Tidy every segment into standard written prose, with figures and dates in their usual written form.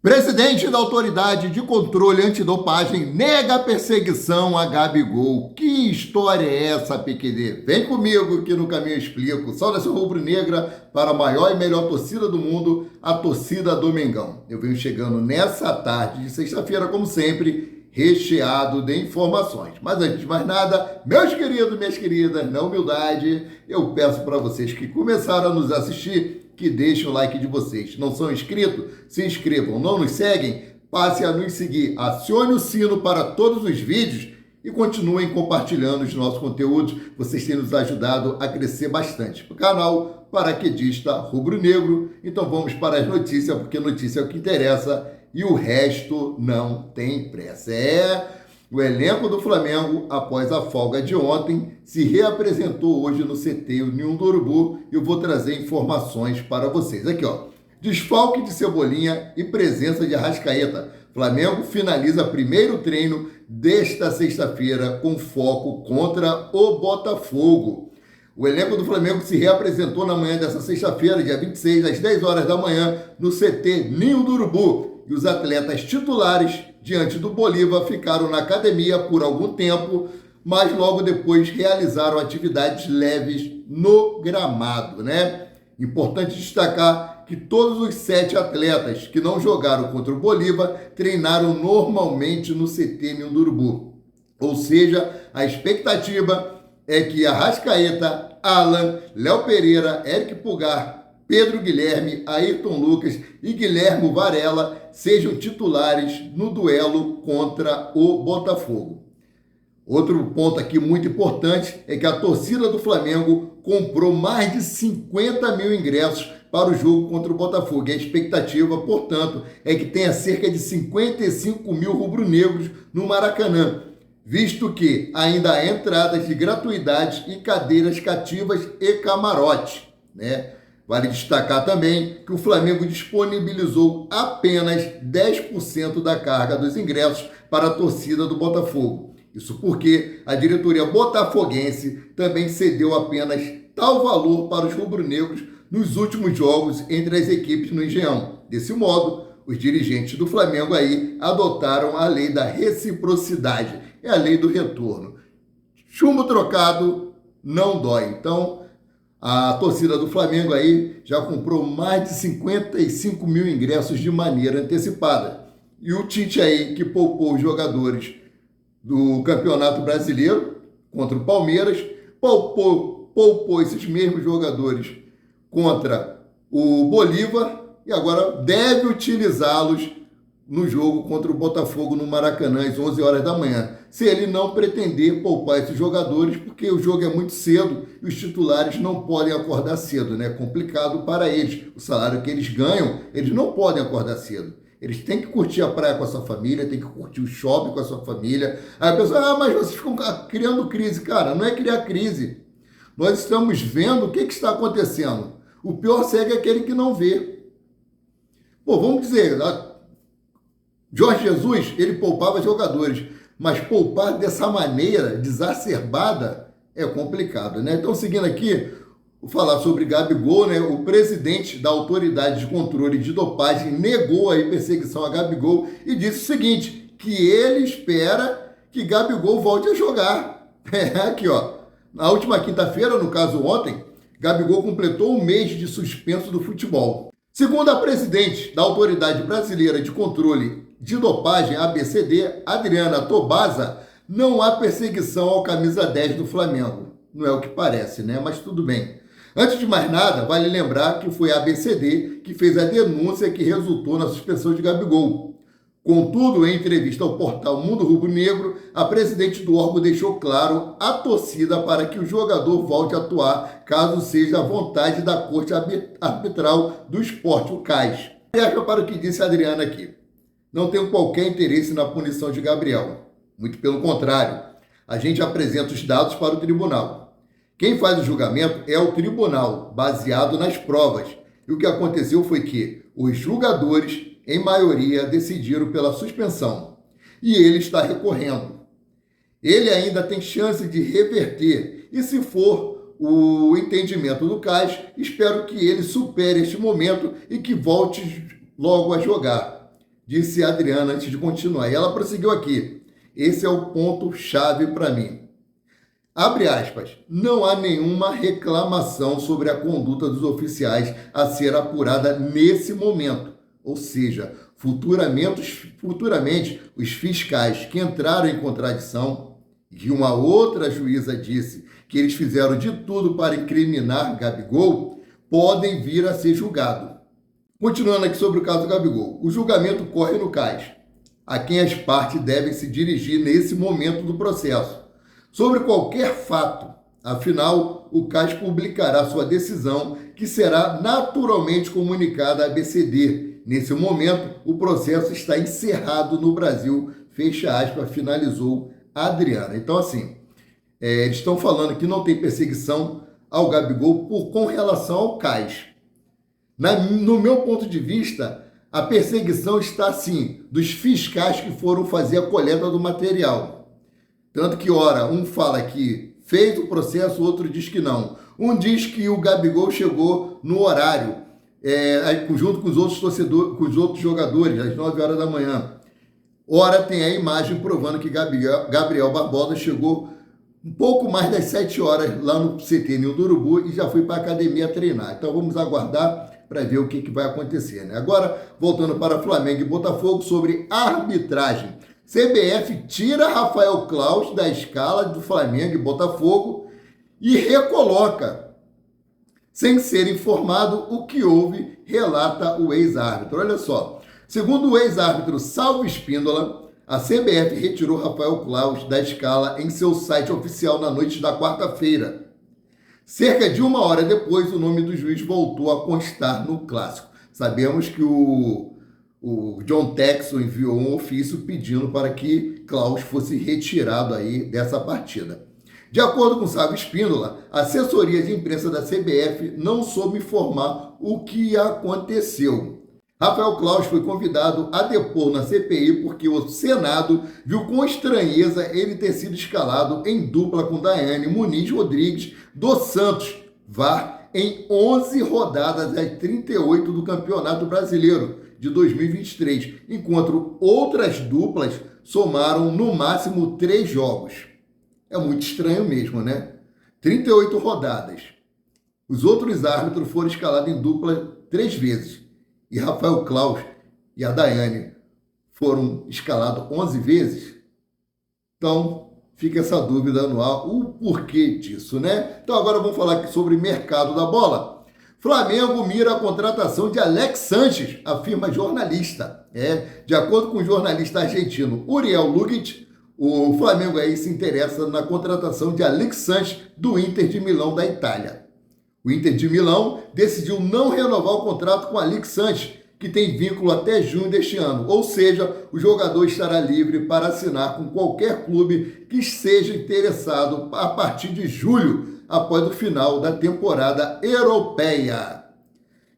Presidente da Autoridade de Controle Antidopagem nega a perseguição a Gabigol. Que história é essa, PQD? Vem comigo que no caminho eu explico. Saudação rubro-negra para a maior e melhor torcida do mundo, a torcida do Mengão. Eu venho chegando nessa tarde de sexta-feira, como sempre, recheado de informações. Mas antes de mais nada, meus queridos, minhas queridas, na humildade, eu peço para vocês que começaram a nos assistir, que deixem o like de vocês. Não são inscritos? Se inscrevam. Não nos seguem? Passe a nos seguir. Acione o sino para todos os vídeos e continuem compartilhando os nossos conteúdos. Vocês têm nos ajudado a crescer bastante. O canal Paraquedista Rubro-Negro. Então vamos para as notícias, porque notícia é o que interessa e o resto não tem pressa. O elenco do Flamengo, após a folga de ontem, se reapresentou hoje no CT Ninho do Urubu e eu vou trazer informações para vocês. Aqui, ó. Desfalque de Cebolinha e presença de Arrascaeta. Flamengo finaliza primeiro treino desta sexta-feira com foco contra o Botafogo. O elenco do Flamengo se reapresentou na manhã dessa sexta-feira, dia 26, às 10 horas da manhã, no CT Ninho do Urubu. E os atletas titulares, diante do Bolívar, ficaram na academia por algum tempo, mas logo depois realizaram atividades leves no gramado, né? Importante destacar que todos os 7 atletas que não jogaram contra o Bolívar treinaram normalmente no CT Ninho do Urubu. Ou seja, a expectativa é que Arrascaeta, Alan, Léo Pereira, Eric Pulgar, Pedro Guilherme, Ayrton Lucas e Guilherme Varela sejam titulares no duelo contra o Botafogo. Outro ponto aqui muito importante é que a torcida do Flamengo comprou mais de 50 mil ingressos para o jogo contra o Botafogo. E a expectativa, portanto, é que tenha cerca de 55 mil rubro-negros no Maracanã, visto que ainda há entradas de gratuidade e cadeiras cativas e camarote, né? Vale destacar também que o Flamengo disponibilizou apenas 10% da carga dos ingressos para a torcida do Botafogo. Isso porque a diretoria botafoguense também cedeu apenas tal valor para os rubro-negros nos últimos jogos entre as equipes no Engenhão. Desse modo, os dirigentes do Flamengo aí adotaram a lei da reciprocidade, é a lei do retorno. Chumbo trocado não dói. Então, a torcida do Flamengo aí já comprou mais de 55 mil ingressos de maneira antecipada. E o Tite aí, que poupou os jogadores do Campeonato Brasileiro contra o Palmeiras, poupou esses mesmos jogadores contra o Bolívar e agora deve utilizá-los no jogo contra o Botafogo no Maracanã às 11 horas da manhã. Se ele não pretender poupar esses jogadores, porque o jogo é muito cedo e os titulares não podem acordar cedo, né? É complicado para eles. O salário que eles ganham, eles não podem acordar cedo. Eles têm que curtir a praia com a sua família, têm que curtir o shopping com a sua família. Aí a pessoa, mas vocês ficam criando crise. Cara, não é criar crise. Nós estamos vendo o que está acontecendo. O pior cego é aquele que não vê. Pô, vamos dizer, Jorge Jesus, ele poupava jogadores, mas poupar dessa maneira desacerbada é complicado, né? Então, seguindo aqui, vou falar sobre Gabigol, né? O presidente da Autoridade de Controle de Dopagem negou a perseguição a Gabigol e disse o seguinte, que ele espera que Gabigol volte a jogar. Aqui, ó. Na última quinta-feira, no caso ontem, Gabigol completou um mês de suspenso do futebol. Segundo a presidente da Autoridade Brasileira de Controle de Dopagem, ABCD, Adriana Tobaza, não há perseguição ao camisa 10 do Flamengo. Não é o que parece, né? Mas tudo bem. Antes de mais nada, vale lembrar que foi a ABCD que fez a denúncia que resultou na suspensão de Gabigol. Contudo, em entrevista ao portal Mundo Rubro-Negro, a presidente do órgão deixou claro a torcida para que o jogador volte a atuar, caso seja a vontade da Corte Arbitral do Esporte, o CAS. Para o que disse a Adriana aqui. Não tenho qualquer interesse na punição de Gabriel. Muito pelo contrário, a gente apresenta os dados para o tribunal. Quem faz o julgamento é o tribunal, baseado nas provas. E o que aconteceu foi que os julgadores, em maioria, decidiram pela suspensão. E ele está recorrendo. Ele ainda tem chance de reverter. E se for o entendimento do CAS, espero que ele supere este momento e que volte logo a jogar. disse a Adriana antes de continuar. E ela prosseguiu aqui. Esse é o ponto-chave para mim. Abre aspas. Não há nenhuma reclamação sobre a conduta dos oficiais a ser apurada nesse momento. Ou seja, futuramente os fiscais que entraram em contradição, e uma outra juíza disse que eles fizeram de tudo para incriminar Gabigol, podem vir a ser julgados. Continuando aqui sobre o caso Gabigol. O julgamento corre no CAS, a quem as partes devem se dirigir nesse momento do processo. Sobre qualquer fato, afinal, o CAS publicará sua decisão, que será naturalmente comunicada à ABCD. Nesse momento, o processo está encerrado no Brasil, fecha aspas, finalizou a Adriana. Então, assim, eles estão falando que não tem perseguição ao Gabigol com relação ao CAS. No meu ponto de vista, a perseguição está, sim, dos fiscais que foram fazer a coleta do material. Tanto que, ora, um fala que fez o processo, o outro diz que não. Um diz que o Gabigol chegou no horário, junto com os outros torcedores, com os outros jogadores, às 9 horas da manhã. Ora, tem a imagem provando que Gabriel Barbosa chegou um pouco mais das 7 horas lá no CT Ninho do Urubu e já foi para a academia treinar. Então vamos aguardar para ver o que vai acontecer, né? Agora, voltando para Flamengo e Botafogo, sobre arbitragem. CBF tira Rafael Claus da escala do Flamengo e Botafogo e recoloca, sem ser informado o que houve, relata o ex-árbitro. Olha só, segundo o ex-árbitro Salvo Espíndola, a CBF retirou Rafael Claus da escala em seu site oficial na noite da quarta-feira. Cerca de 1 hora depois, o nome do juiz voltou a constar no clássico. Sabemos que o John Texon enviou um ofício pedindo para que Claus fosse retirado aí dessa partida. De acordo com Salvo Espíndola, a assessoria de imprensa da CBF não soube informar o que aconteceu. Rafael Claus foi convidado a depor na CPI porque o Senado viu com estranheza ele ter sido escalado em dupla com Daiane Muniz Rodrigues do Santos, VAR, em 11 rodadas das 38 do Campeonato Brasileiro de 2023, enquanto outras duplas somaram no máximo 3 jogos. É muito estranho mesmo, né? 38 rodadas. Os outros árbitros foram escalados em dupla 3 vezes. E Rafael Claus e a Daiane foram escalados 11 vezes. Então, fica essa dúvida no ar, o porquê disso, né? Então, agora vamos falar aqui sobre mercado da bola. Flamengo mira a contratação de Alex Sanches, afirma jornalista. De acordo com o jornalista argentino Uriel Lugic, o Flamengo aí se interessa na contratação de Alex Sanches do Inter de Milão da Itália. O Inter de Milão decidiu não renovar o contrato com Alex Sanches, que tem vínculo até junho deste ano. Ou seja, o jogador estará livre para assinar com qualquer clube que seja interessado a partir de julho, após o final da temporada europeia.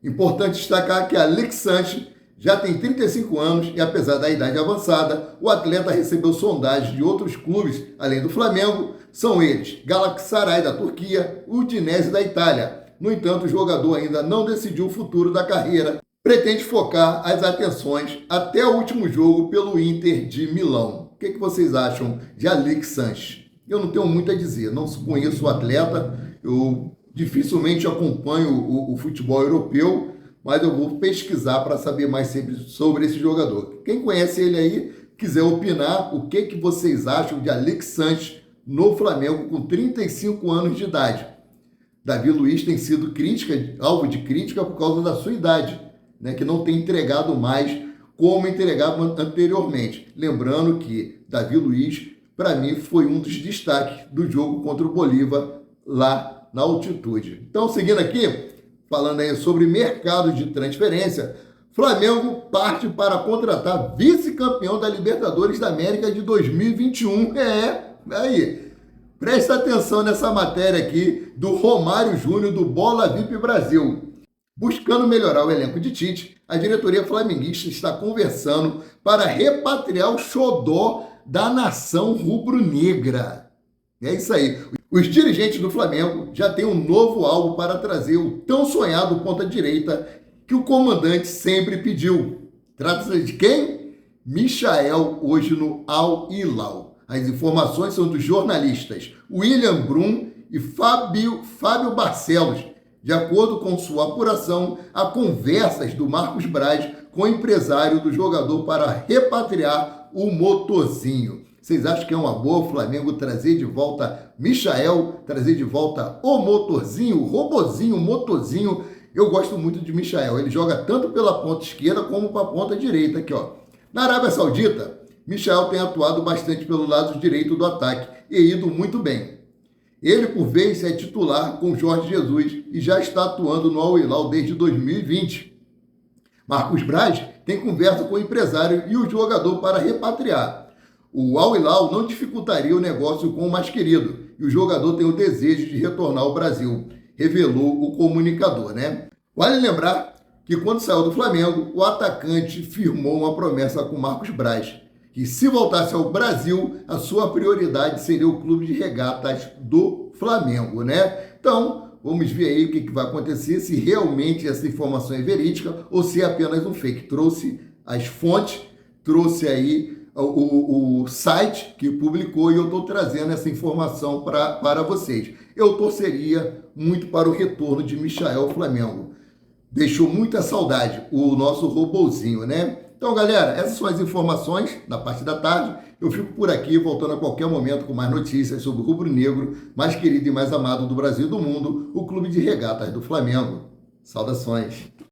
Importante destacar que Alex Sanches já tem 35 anos e, apesar da idade avançada, o atleta recebeu sondagens de outros clubes, além do Flamengo. São eles Galatasaray da Turquia, Udinese da Itália. No entanto, o jogador ainda não decidiu o futuro da carreira. Pretende focar as atenções até o último jogo pelo Inter de Milão. O que vocês acham de Alex Sanches? Eu não tenho muito a dizer, não conheço o atleta, eu dificilmente acompanho o futebol europeu, mas eu vou pesquisar para saber mais sobre esse jogador. Quem conhece ele aí, quiser opinar, o que vocês acham de Alex Sanches no Flamengo com 35 anos de idade? Davi Luiz tem sido alvo de crítica por causa da sua idade, né, que não tem entregado mais como entregava anteriormente. Lembrando que Davi Luiz, para mim, foi um dos destaques do jogo contra o Bolívar lá na altitude. Então, seguindo aqui, falando aí sobre mercado de transferência, Flamengo parte para contratar vice-campeão da Libertadores da América de 2021. Aí, presta atenção nessa matéria aqui do Romário Júnior do Bola VIP Brasil. Buscando melhorar o elenco de Tite, a diretoria flamenguista está conversando para repatriar o xodó da nação rubro-negra. É isso aí. Os dirigentes do Flamengo já têm um novo alvo para trazer o tão sonhado ponta-direita que o comandante sempre pediu. Trata-se de quem? Michael hoje no Al Hilal. As informações são dos jornalistas William Brum e Fábio Barcelos. De acordo com sua apuração, há conversas do Marcos Braz com o empresário do jogador para repatriar o motorzinho. Vocês acham que é uma boa o Flamengo trazer de volta Michael, trazer de volta o motorzinho, o robozinho, o motorzinho? Eu gosto muito de Michael. Ele joga tanto pela ponta esquerda como para a ponta direita aqui, ó. Na Arábia Saudita, Michael tem atuado bastante pelo lado direito do ataque e ido muito bem. Ele, por vez, é titular com Jorge Jesus e já está atuando no Al Hilal desde 2020. Marcos Braz tem conversa com o empresário e o jogador para repatriar. O Al Hilal não dificultaria o negócio com o mais querido e o jogador tem o desejo de retornar ao Brasil, revelou o comunicador, né? Vale lembrar que quando saiu do Flamengo, o atacante firmou uma promessa com Marcos Braz, que se voltasse ao Brasil, a sua prioridade seria o clube de regatas do Flamengo, né? Então, vamos ver aí o que vai acontecer, se realmente essa informação é verídica ou se é apenas um fake. Trouxe as fontes, trouxe aí o site que publicou e eu estou trazendo essa informação para vocês. Eu torceria muito para o retorno de Michael ao Flamengo. Deixou muita saudade o nosso robozinho, né? Então, galera, essas são as informações da parte da tarde. Eu fico por aqui, voltando a qualquer momento com mais notícias sobre o rubro-negro, mais querido e mais amado do Brasil e do mundo, o Clube de Regatas do Flamengo. Saudações!